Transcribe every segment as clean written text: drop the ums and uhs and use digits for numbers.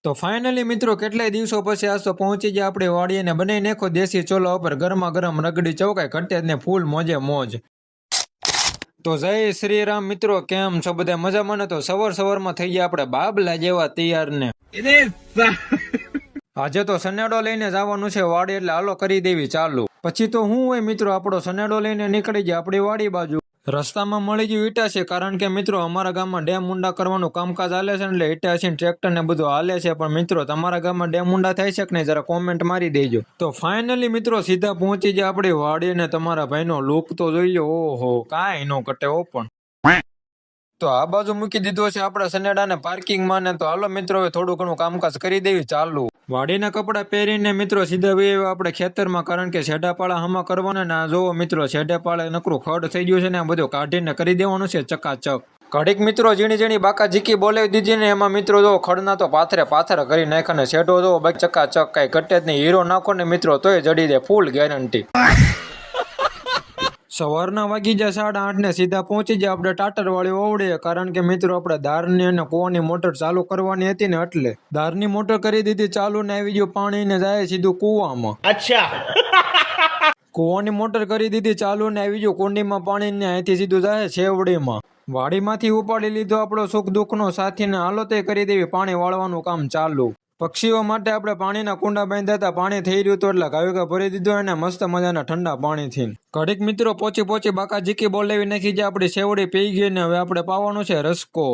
તો ફાઇનલી મિત્રો કેટલાય દિવસો પછી આજ તો પહોંચી ગયા આપણે વાડીએ ને બનાવી નાખો દેશી ચોલા ઉપર ગરમા ગરમ રગડી ચૌકાય ઘટે ને ફૂલ મોજે મોજ। તો જય શ્રી રામ મિત્રો, કેમ છો બધા મજામાં ને? તો સવારમાં થઈ ગયા આપણે બાબલા જેવા તૈયાર ને આજે તો સનેડો લઈને જવાનું છે વાડી, એટલે હાલો કરી દેવી ચાલુ। પછી તો હું હોય મિત્રો, આપણો સનેડો લઈને નીકળી ગયા આપણી વાડી બાજુ। રસ્તામાં મળી ગયું ઈટાસી, કારણ કે મિત્રો અમારા ગામમાં ડેમ ઊંડા કરવાનું કામકાજ હાલે છે, એટલે ઈટાસી ટ્રેક્ટર ને બધું હાલે છે। પણ મિત્રો તમારા ગામમાં ડેમ ઊંડા થાય છે કે નહીં જરા કોમેન્ટ મારી દેજો। તો ફાઇનલી મિત્રો સીધા પહોંચી ગયા આપણી વાડી ને તમારા ભાઈનો લુક તો જોઈ લો, ઓહો કાંઈ નો કટે ઓપન। તો આ બાજુ મૂકી દીધો છે આપણા સનેડાને પાર્કિંગમાં ને, તો હાલો મિત્રો હવે થોડું ઘણું કામકાજ કરી દેવી ચાલુ। વાડીના કપડા પહેરીને મિત્રો સીધા વહી આપણે ખેતરમાં, કારણ કે છેડાપાળા હમા કરવાના ને। આ જોવો મિત્રો છેડાપાળા નકરું ખડ થઈ ગયું છે ને, આ બધું કાઢીને કરી દેવાનું છે ચકાચક। ઘડીક મિત્રો ઝીણી બાકા જીકી બોલાવી દીધી ને, એમાં મિત્રો જો ખડના તો પાથરે કરી નાખ્યા ને છેડો જો બાકી ચકાચક કઈ ઘટે જ નહીં। હીરો નાખો ને મિત્રો તોય જડી દે, ફૂલ ગેરંટી। સવારના વાગી જાય 8:30 ને સીધા પહોંચી જાય આપણે ટાટર વાળી ઓવડે, કારણ કે મિત્રો આપણે દારની અને કૂવાની મોટર ચાલુ કરવાની હતી ને, એટલે દારની મોટર કરી દીધી ચાલુ ને આવી ગયું પાણી ને જાય સીધું કૂવામાં। અચ્છા કૂવાની મોટર કરી દીધી ચાલુ ને આવી ગયું કુંડીમાં પાણી ને અહીંથી સીધું જાય છેવડીમાં। વાડીમાંથી ઉપાડી લીધો આપણો સુખ દુઃખ નો સાથી ને હાલો તે કરી દેવી પાણી વાળવાનું કામ ચાલુ। પક્ષીઓ માટે આપણે પાણીના કુંડા બાંધ્યા હતા, પાણી થઈ રહ્યું હતું એટલે ગાવિકા ભરી દીધો એને મસ્ત મજાના ઠંડા પાણીથી। ઘડીક મિત્રો પોચી બાકા જીકી બોલાવી નાખી જાય આપણી સેવડી પી ગઈ ને હવે આપણે પાવાનું છે રસકો।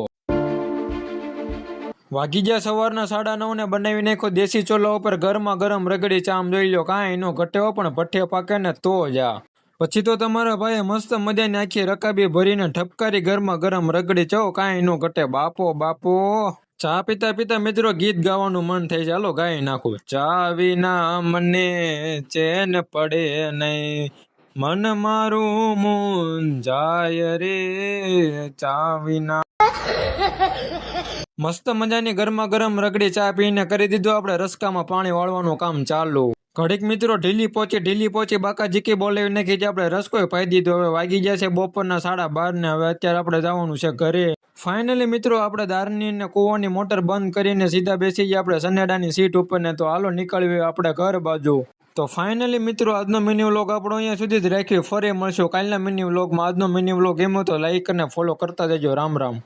વાગી ગયા સવારના 9:30 ને બનાવી નાખો દેશી ચોલા ઉપર ગરમા ગરમ રગડી ચામ જોઈ લો, કાંઈ નો ઘટેવો પણ ભઠ્ઠે પાકે ને તો જા। પછી તો તમારા ભાઈ મસ્ત મજાની આખી રકાબી ભરીને ઠપકારી ગરમા ગરમ રગડી ચો, કાંઈ નો ઘટે બાપો। ચા પીતા મિત્રો ગીત ગાવાનું મન થઈ જાય, હાલો ગાઈ નાખું। ચા વિના મને ચેન પડે નહીં, મન મારું મૂંઝાય રે ચા વિના। મસ્ત મજાની ગરમા ગરમ રગડી ચા પીને કરી દીધું આપણે રસકામાં પાણી વાળવાનું કામ ચાલુ। ઘડીક મિત્રો ઢીલી પોચી બાકા જીકી બોલાવી નાખી જે આપણે રસકોય પાઈ દીધો। હવે વાગી ગયા છે બપોરના 12:30 ને હવે અત્યારે આપણે જવાનું છે ઘરે। ફાઇનલી મિત્રો આપણે દારની ને કૂવાની મોટર બંધ કરીને સીધા બેસી ગયા આપણે સનેડાની સીટ ઉપર ને, તો હાલો નીકળવી આપણે ઘર બાજુ। તો ફાઇનલી મિત્રો આજનો મિની વ્લોગ આપણો અહીંયા સુધી જ રાખ્યો, ફરી મળશું કાલના મિની વ્લોગમાં। આજનો મિની વ્લોગ ગમ્યો તો લાઈક અને ફોલો કરતા જજો, રામ રામ।